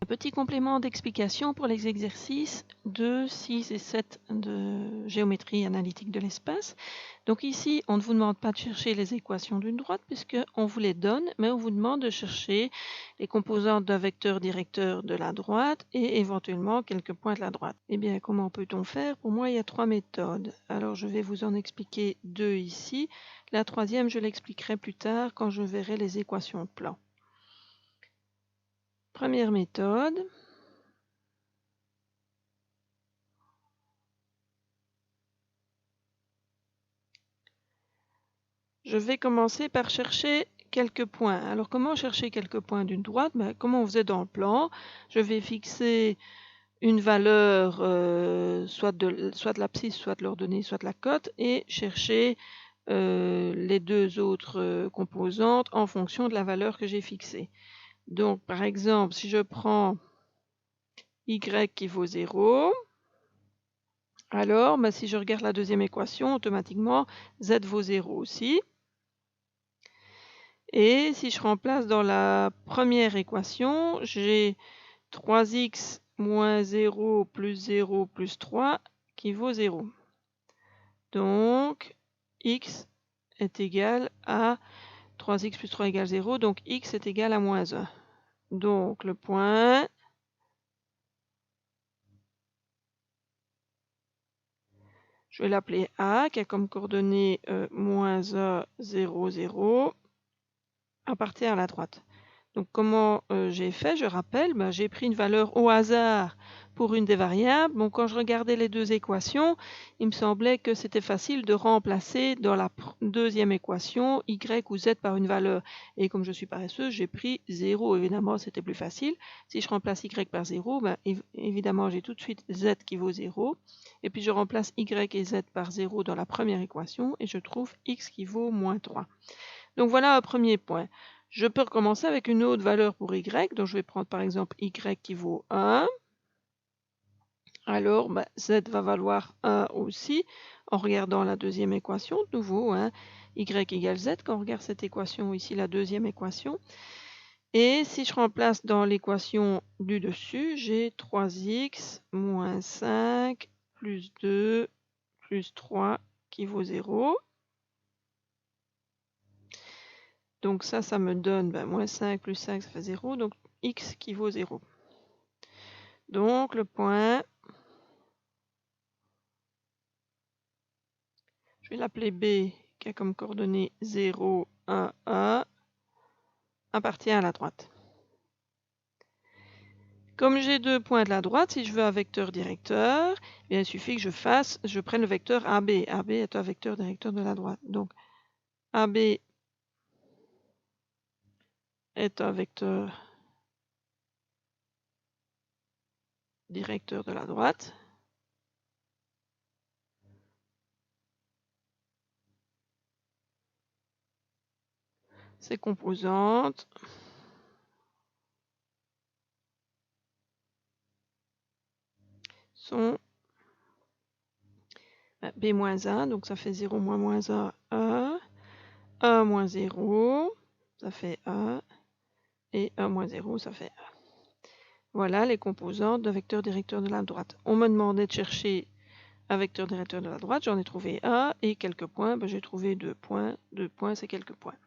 Un petit complément d'explication pour les exercices 2, 6 et 7 de géométrie analytique de l'espace. Donc ici, on ne vous demande pas de chercher les équations d'une droite puisqu'on vous les donne, mais on vous demande de chercher les composantes d'un vecteur directeur de la droite et éventuellement quelques points de la droite. Eh bien, comment peut-on faire? Pour moi, il y a 3 méthodes. Alors, je vais vous en expliquer 2 ici. La troisième, je l'expliquerai plus tard quand je verrai les équations de plan. Première méthode. Je vais commencer par chercher quelques points. Alors comment chercher quelques points d'une droite? Comme on faisait dans le plan, je vais fixer une valeur soit de l'abscisse, soit de l'ordonnée, soit de la cote et chercher les deux autres composantes en fonction de la valeur que j'ai fixée. Donc par exemple, si je prends y qui vaut 0, alors si je regarde la deuxième équation, automatiquement z vaut 0 aussi. Et si je remplace dans la première équation, j'ai 3x moins 0 plus 0 plus 3 qui vaut 0. Donc, x est égal à 3x plus 3 égale 0, donc x est égal à moins 1. Donc, le point je vais l'appeler A, qui a comme coordonnée moins 1, 0, 0, appartient à la droite. Donc comment j'ai fait? Je rappelle, j'ai pris une valeur au hasard pour une des variables. Donc quand je regardais les deux équations, il me semblait que c'était facile de remplacer dans la deuxième équation y ou z par une valeur. Et comme je suis paresseuse, j'ai pris 0. Évidemment, c'était plus facile. Si je remplace y par 0, évidemment, j'ai tout de suite z qui vaut 0. Et puis je remplace y et z par 0 dans la première équation et je trouve x qui vaut moins 3. Donc voilà un premier point. Je peux recommencer avec une autre valeur pour y, donc je vais prendre par exemple y qui vaut 1. Alors z va valoir 1 aussi, en regardant la deuxième équation, de nouveau, y égale z, quand on regarde cette équation ici, la deuxième équation. Et si je remplace dans l'équation du dessus, j'ai 3x moins 5 plus 2 plus 3 qui vaut 0. Donc ça me donne moins 5 plus 5, ça fait 0. Donc x qui vaut 0. Donc le point, je vais l'appeler B, qui a comme coordonnées 0, 1, 1, appartient à la droite. Comme j'ai deux points de la droite, si je veux un vecteur directeur, il suffit que je prenne le vecteur AB. AB est un vecteur directeur de la droite. Donc AB est un vecteur directeur de la droite. Ses composantes sont B-1, donc ça fait 0 moins moins 1, 1. 1 moins 0, ça fait 1. Et 1 moins 0, ça fait 1. Voilà les composantes d'un vecteur directeur de la droite. On me demandait de chercher un vecteur directeur de la droite, j'en ai trouvé un, et quelques points, j'ai trouvé 2 points. 2 points, c'est quelques points.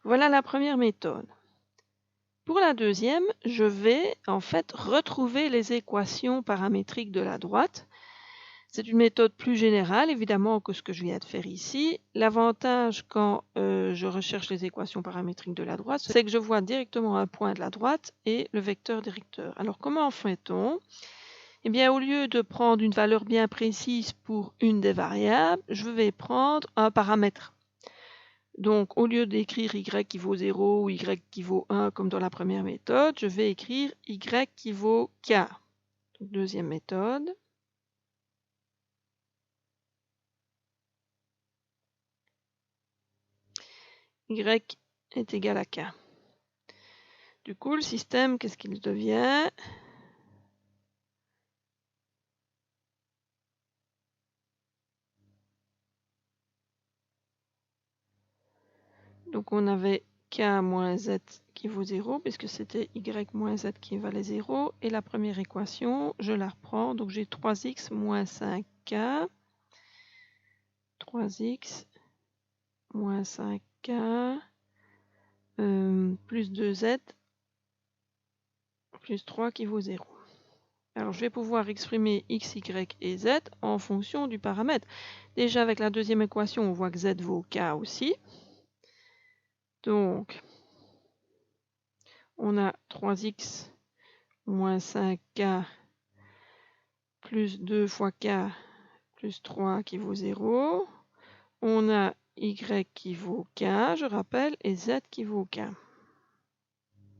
Voilà la première méthode. Pour la deuxième, je vais en fait retrouver les équations paramétriques de la droite. C'est une méthode plus générale, évidemment, que ce que je viens de faire ici. L'avantage quand je recherche les équations paramétriques de la droite, c'est que je vois directement un point de la droite et le vecteur directeur. Alors, comment fait-on? Eh bien, au lieu de prendre une valeur bien précise pour une des variables, je vais prendre un paramètre. Donc, au lieu d'écrire y qui vaut 0 ou y qui vaut 1, comme dans la première méthode, je vais écrire y qui vaut k. Donc, deuxième méthode. Y est égal à k. Du coup, le système, qu'est-ce qu'il devient? Donc, on avait k moins z qui vaut 0, puisque c'était y moins z qui valait 0. Et la première équation, je la reprends. Donc j'ai 3x moins 5k. 3x moins 5k plus 2z plus 3 qui vaut 0. Alors je vais pouvoir exprimer x, y et z en fonction du paramètre. Déjà avec la deuxième équation, on voit que z vaut k aussi. Donc on a 3x moins 5k plus 2 fois k plus 3 qui vaut 0. On a y qui vaut k, je rappelle, et z qui vaut k.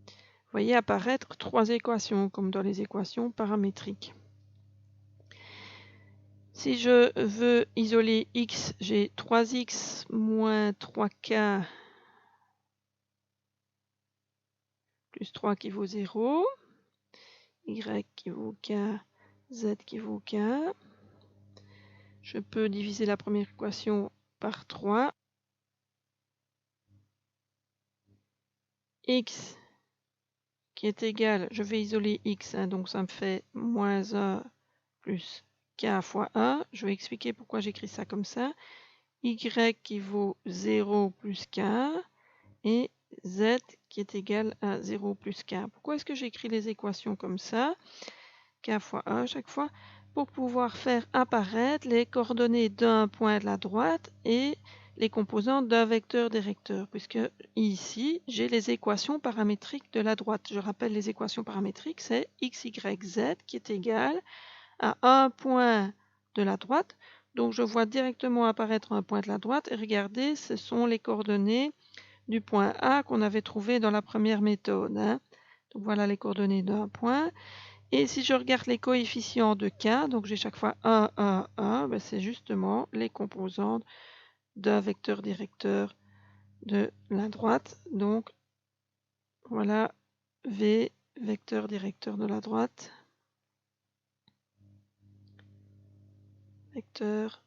Vous voyez apparaître trois équations, comme dans les équations paramétriques. Si je veux isoler x, j'ai 3x moins 3k plus 3 qui vaut 0, y qui vaut k, z qui vaut k. Je peux diviser la première équation par 3. X qui est égal, je vais isoler x, hein, donc ça me fait moins 1 plus k fois 1. Je vais expliquer pourquoi j'écris ça comme ça. Y qui vaut 0 plus k et z qui est égal à 0 plus k. Pourquoi est-ce que j'écris les équations comme ça? K fois 1 chaque fois, pour pouvoir faire apparaître les coordonnées d'un point de la droite et les composantes d'un vecteur directeur, puisque ici, j'ai les équations paramétriques de la droite. Je rappelle les équations paramétriques, c'est x, y, z qui est égal à un point de la droite. Donc je vois directement apparaître un point de la droite et regardez, ce sont les coordonnées du point A qu'on avait trouvé dans la première méthode. Hein. Donc voilà les coordonnées d'un point. Et si je regarde les coefficients de k, donc j'ai chaque fois 1, 1, 1, ben c'est justement les composantes d'un vecteur directeur de la droite. Donc voilà V, vecteur directeur de la droite, vecteur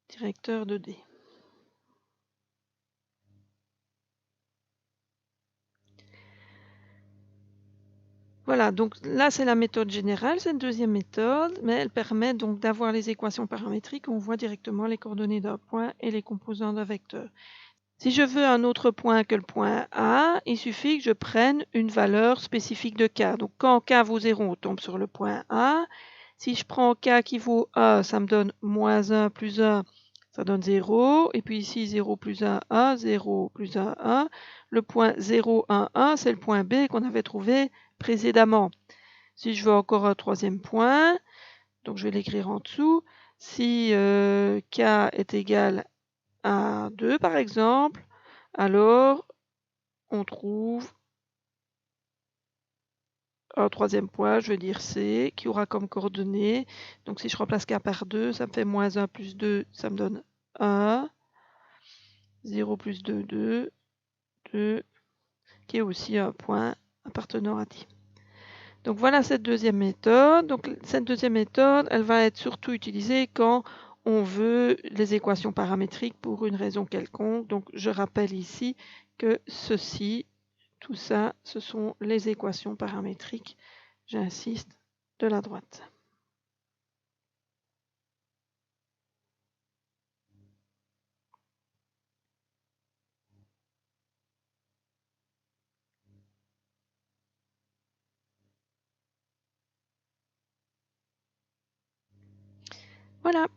directeur de D. Voilà, donc là c'est la méthode générale, c'est une deuxième méthode, mais elle permet donc d'avoir les équations paramétriques, on voit directement les coordonnées d'un point et les composants d'un vecteur. Si je veux un autre point que le point A, il suffit que je prenne une valeur spécifique de k. Donc quand k vaut 0, on tombe sur le point A. Si je prends k qui vaut 1, ça me donne moins 1 plus 1, ça donne 0. Et puis ici 0 plus 1, 1, 0 plus 1, 1. Le point 0, 1, 1, c'est le point B qu'on avait trouvé précédemment. Si je veux encore un troisième point, donc je vais l'écrire en dessous. Si k est égal à 2 par exemple, alors on trouve un troisième point, je vais dire C, qui aura comme coordonnées. Donc si je remplace k par 2, ça me fait moins 1 plus 2, ça me donne 1. 0 plus 2, 2, 2, qui est aussi un point appartenant à t. Donc voilà cette deuxième méthode. Donc cette deuxième méthode, elle va être surtout utilisée quand on veut les équations paramétriques pour une raison quelconque. Donc je rappelle ici que ceci, tout ça, ce sont les équations paramétriques, j'insiste, de la droite. Voilà.